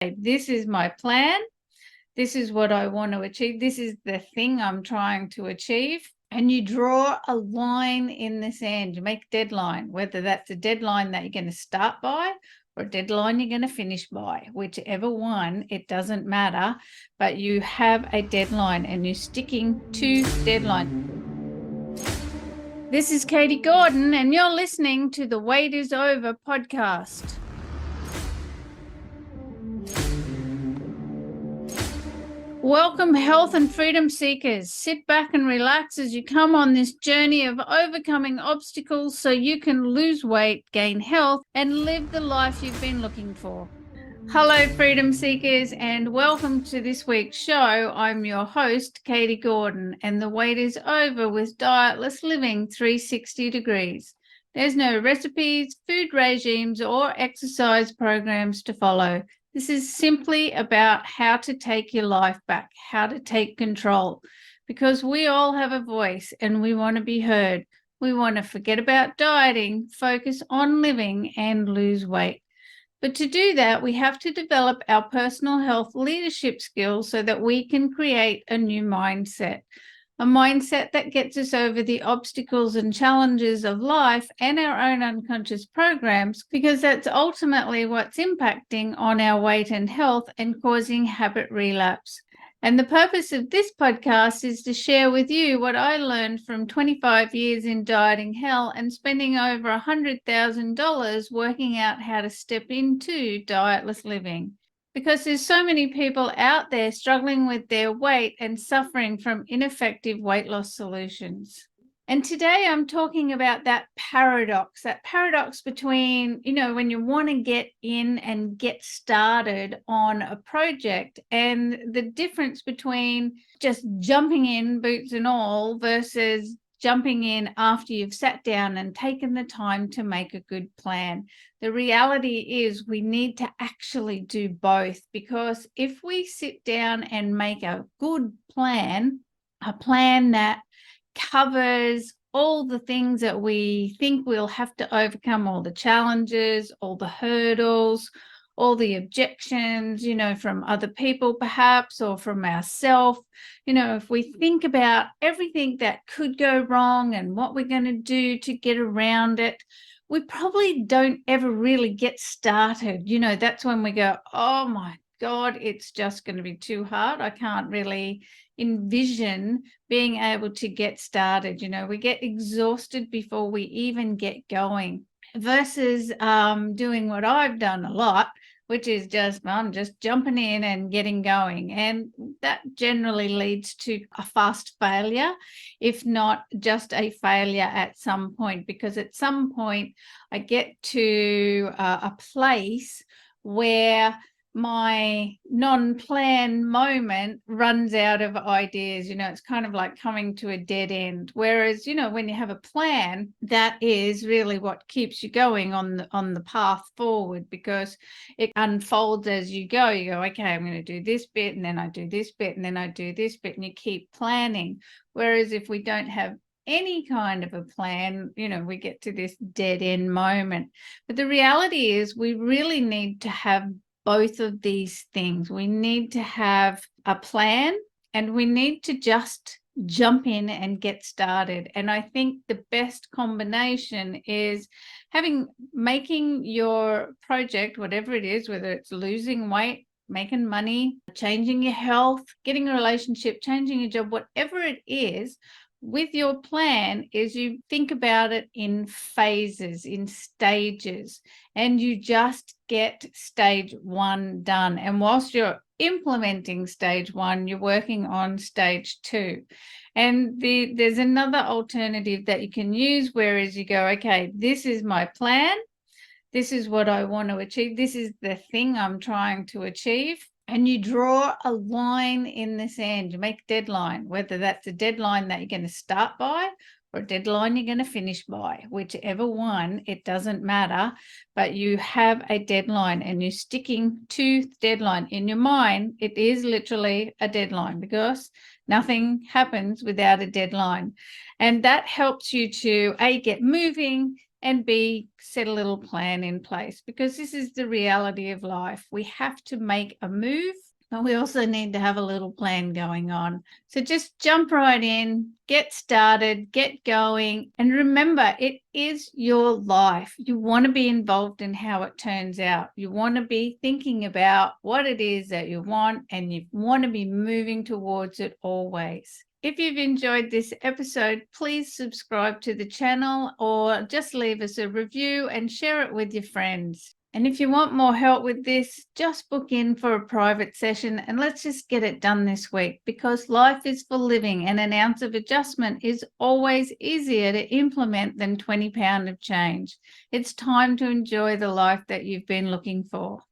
This is my plan. This is what I want to achieve. This is the thing I'm trying to achieve. And you draw a line in the sand. You make a deadline, whether that's a deadline that you're going to start by or a deadline you're going to finish by. Whichever one, it doesn't matter. But you have a deadline and you're sticking to deadline. This is Katie Gordon, and you're listening to the Wait is Over podcast. Welcome, health and freedom seekers. Sit back and relax as you come on this journey of overcoming obstacles so you can lose weight, gain health, and live the life you've been looking for. Hello, freedom seekers, and welcome to this week's show. I'm your host, Katie Gordon, and the wait is over with Dietless Living 360 degrees. There's no recipes, food regimes, or exercise programs to follow. This is simply about how to take your life back, how to take control, because we all have a voice and we want to be heard. We want to forget about dieting, focus on living, and lose weight. But to do that, we have to develop our personal health leadership skills so that we can create a new mindset. A mindset that gets us over the obstacles and challenges of life and our own unconscious programs, because that's ultimately what's impacting on our weight and health and causing habit relapse. And the purpose of this podcast is to share with you what I learned from 25 years in dieting hell and spending over $100,000 working out how to step into dietless living. Because there's so many people out there struggling with their weight and suffering from ineffective weight loss solutions. And today I'm talking about that paradox between, when you want to get in and get started on a project, and the difference between just jumping in, boots and all, versus jumping in after you've sat down and taken the time to make a good plan. The reality is we need to actually do both, because if we sit down and make a good plan, a plan that covers all the things that we think we'll have to overcome, all the challenges, all the hurdles, all the objections, from other people perhaps, or from ourselves. If we think about everything that could go wrong and what we're going to do to get around it, we probably don't ever really get started. That's when we go, oh my God, it's just going to be too hard. I can't really envision being able to get started. We get exhausted before we even get going, versus doing what I've done a lot, which is just jumping in and getting going. And that generally leads to a fast failure, if not just a failure at some point, because at some point I get to a place where my non-planned moment runs out of ideas. It's kind of like coming to a dead end. Whereas, when you have a plan, that is really what keeps you going on the path forward, because it unfolds as you go. You go, okay, I'm going to do this bit, and then I do this bit, and then I do this bit, and you keep planning. Whereas if we don't have any kind of a plan, we get to this dead end moment. But the reality is we really need to have both of these things. We need to have a plan, and we need to just jump in and get started. And I think the best combination is making your project, whatever it is, whether it's losing weight, making money, changing your health, getting a relationship, changing your job, whatever it is, with your plan is you think about it in phases, in stages, and you just get stage one done. And whilst you're implementing stage one, you're working on stage two. And there's another alternative that you can use, whereas you go, okay, this is my plan. This is what I want to achieve. This is the thing I'm trying to achieve. And you draw a line in the sand. You make a deadline, whether that's a deadline that you're going to start by or a deadline you're going to finish by. Whichever one, it doesn't matter. But you have a deadline and you're sticking to the deadline. In your mind, it is literally a deadline, because nothing happens without a deadline. And that helps you to, A, get moving, and B, set a little plan in place, because this is the reality of life. We have to make a move, but we also need to have a little plan going on. So just jump right in, get started, get going. And remember, it is your life. You want to be involved in how it turns out. You want to be thinking about what it is that you want, and you want to be moving towards it always. If you've enjoyed this episode, please subscribe to the channel or just leave us a review and share it with your friends. And if you want more help with this, just book in for a private session and let's just get it done this week, because life is for living and an ounce of adjustment is always easier to implement than 20 pounds of change. It's time to enjoy the life that you've been looking for.